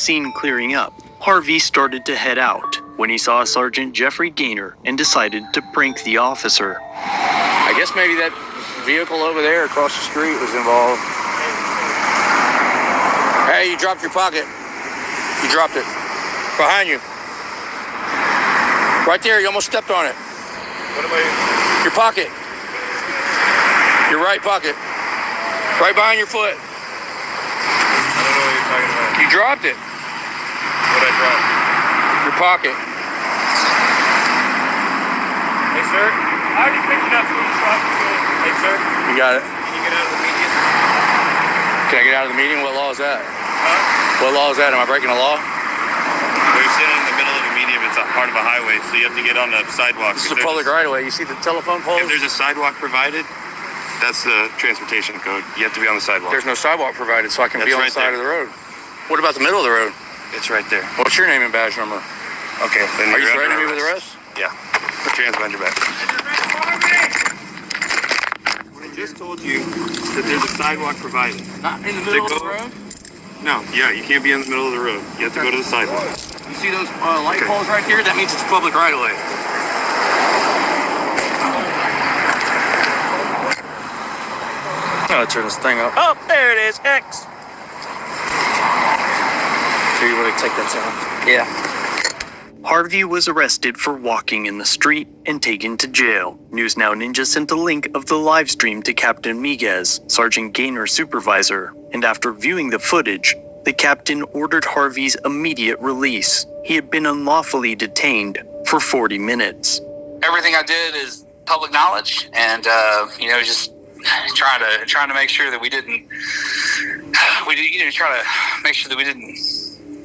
scene clearing up, Harvey started to head out when he saw Sergeant Jeffrey Gainor and decided to prank the officer. I guess maybe that vehicle over there across the street was involved. Hey, you dropped your pocket. You dropped it. Behind you. Right there, you almost stepped on it. What am I? Your pocket. Your right pocket. Right behind your foot. I don't know what you're talking about. You dropped it. What I dropped? Your pocket. Hey, sir. I already picked it up from the truck. Hey, sir. You got it. Can you get out of the median? Can I get out of the meeting? What law is that? Huh? What law is that? Am I breaking a law? We're sitting in the middle of the median. It's a part of a highway, so you have to get on the sidewalk. This is a public right-of-way. You see the telephone poles? If there's a sidewalk provided, that's the transportation code. You have to be on the sidewalk. There's no sidewalk provided, so I can be on the side of the road. What about the middle of the road? It's right there. What's your name and badge number? Okay. Then Are you you're threatening me under with arrest? Yeah. Put your hands behind your back. I just told you that there's a sidewalk provided. Not in the middle of the road? No. Yeah, you can't be in the middle of the road. You have to go to the sidewalk. You see those light poles right here? That means it's public right-of-way. I'll turn this thing up. Oh, there it is. X. So you want to take that sound? Yeah. Harvey was arrested for walking in the street and taken to jail. News Now Ninja sent a link of the live stream to Captain Miguez, Sergeant Gainor's supervisor, and after viewing the footage, the captain ordered Harvey's immediate release. He had been unlawfully detained for 40 minutes. Everything I did is public knowledge, and just trying to make sure that we didn't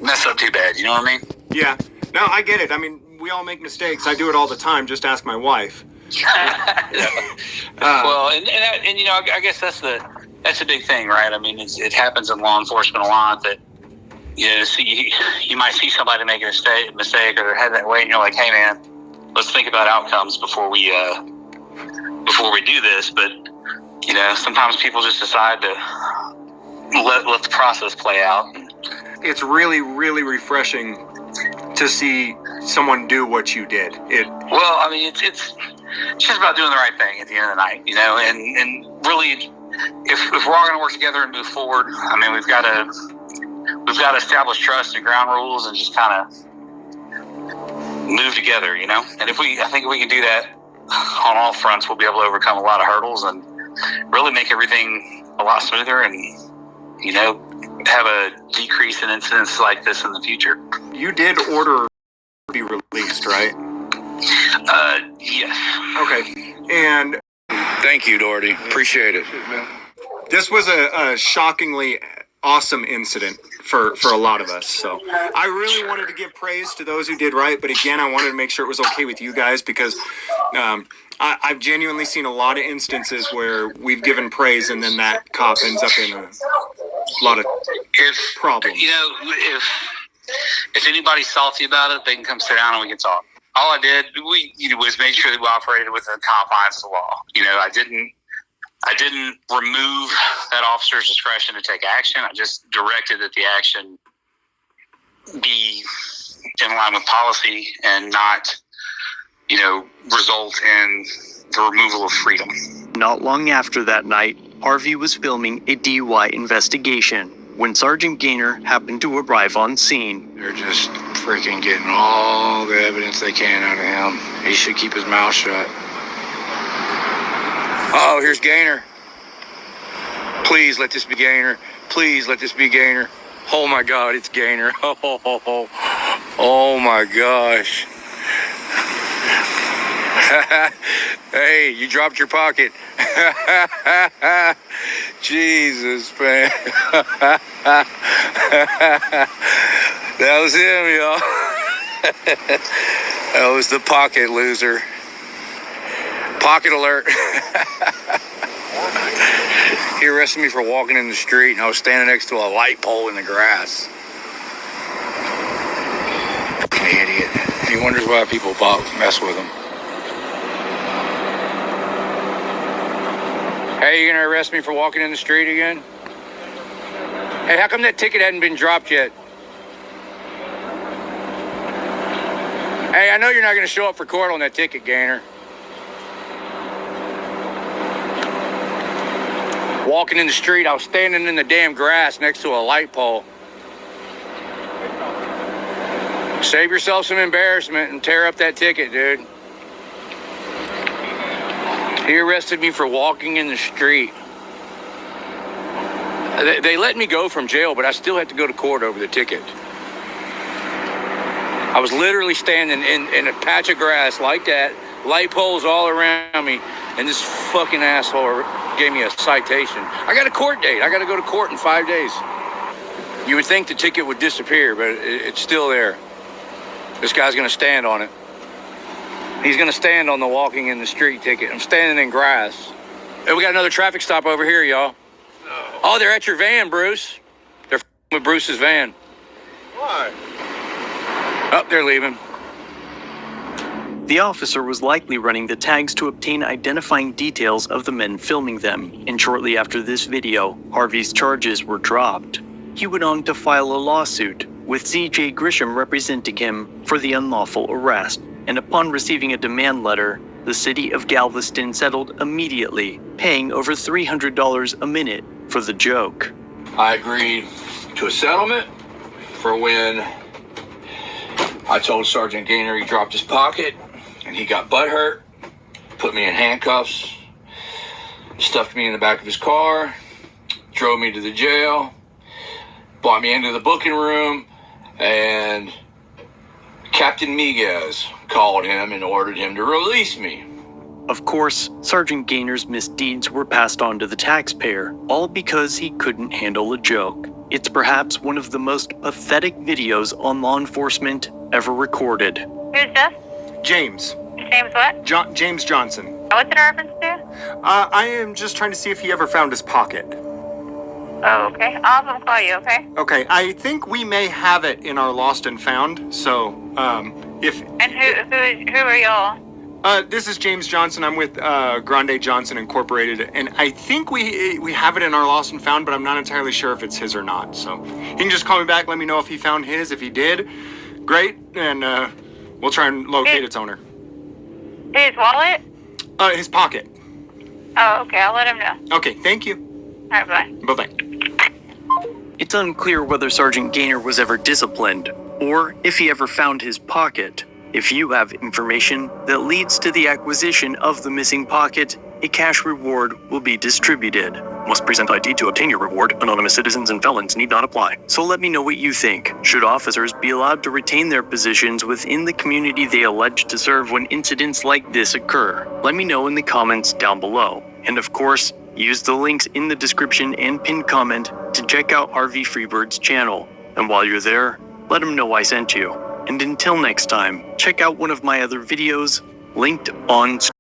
mess up too bad. You know what I mean? Yeah. No, I get it. I mean, we all make mistakes. I do it all the time. Just ask my wife. Well, and I guess that's the big thing, right? I mean, it happens in law enforcement a lot that you might see somebody make a mistake or head that way, and you're like, hey man, let's think about outcomes before we do this. But sometimes people just decide to let the process play out. It's really, really refreshing to see someone do what you did. Well, I mean, it's just about doing the right thing at the end of the night, and really, if we're all going to work together and move forward, I mean, we've got to establish trust and ground rules and just kind of move together, And I think if we can do that on all fronts, we'll be able to overcome a lot of hurdles and really make everything a lot smoother and, have a decrease in incidents like this in the future. You did order to be released, right? Yes. Okay. And thank you, Doherty. Appreciate it. this was a shockingly awesome incident for a lot of us. So I really wanted to give praise to those who did right. But again, I wanted to make sure it was okay with you guys because I've genuinely seen a lot of instances where we've given praise and then that cop ends up in a lot of problems. If anybody's salty about it, they can come sit down and we can talk. All I did, was make sure that we operated within the confines of the law. I didn't remove that officer's discretion to take action. I just directed that the action be in line with policy and not, result in the removal of freedom. Not long after that night, Harvey was filming a DUI investigation when Sergeant Gainor happened to arrive on scene. They're just freaking getting all the evidence they can out of him. He should keep his mouth shut. Oh, here's Gainor. Please let this be Gainor. Please let this be Gainor. Oh my God, it's Gainor. Oh my gosh. Hey, you dropped your pocket. Jesus, man. That was him, y'all. That was the pocket loser. Pocket alert. He arrested me for walking in the street, and I was standing next to a light pole in the grass. Fucking idiot. He wonders why people mess with him. Hey, you gonna arrest me for walking in the street again? Hey, how come that ticket hadn't been dropped yet? Hey, I know you're not going to show up for court on that ticket, Gainor. Walking in the street, I was standing in the damn grass next to a light pole. Save yourself some embarrassment and tear up that ticket, dude. He arrested me for walking in the street. They let me go from jail, but I still had to go to court over the ticket. I was literally standing in a patch of grass like that, light poles all around me, and this fucking asshole gave me a citation. I got a court date. I got to go to court in 5 days. You would think the ticket would disappear, but it's still there. This guy's going to stand on it. He's going to stand on the walking in the street ticket. I'm standing in grass. Hey, we got another traffic stop over here, y'all. Oh, they're at your van, Bruce. They're with Bruce's van. Why? Oh, they're leaving. The officer was likely running the tags to obtain identifying details of the men filming them, and shortly after this video, Harvey's charges were dropped. He went on to file a lawsuit, with C.J. Grisham representing him for the unlawful arrest, and upon receiving a demand letter, the city of Galveston settled immediately, paying over $300 a minute for the joke. I agreed to a settlement for when I told Sergeant Gainor he dropped his pocket and he got butthurt, put me in handcuffs, stuffed me in the back of his car, drove me to the jail, brought me into the booking room, and Captain Miguez called him and ordered him to release me. Of course, Sergeant Gainor's misdeeds were passed on to the taxpayer, all because he couldn't handle a joke. It's perhaps one of the most pathetic videos on law enforcement ever recorded. Who's this? James. James what? James Johnson. What's it in reference to? I am just trying to see if he ever found his pocket. Oh, okay. I'll have him call you, okay? Okay, I think we may have it in our lost and found, so, if... And who are y'all? This is James Johnson. I'm with, Grande Johnson Incorporated, and I think we have it in our lost and found, but I'm not entirely sure if it's his or not, so he can just call me back, let me know if he found his. If he did, great, and, we'll try and locate its owner. His wallet? His pocket. Oh, okay. I'll let him know. Okay, thank you. All right, bye. Bye-bye. It's unclear whether Sergeant Gainor was ever disciplined, or if he ever found his pocket. If you have information that leads to the acquisition of the missing pocket, a cash reward will be distributed. Must present ID to obtain your reward. Anonymous citizens and felons need not apply. So let me know what you think. Should officers be allowed to retain their positions within the community they allege to serve when incidents like this occur? Let me know in the comments down below. And of course, use the links in the description and pinned comment to check out RV Freebird's channel. And while you're there, let him know I sent you. And until next time, check out one of my other videos linked on screen.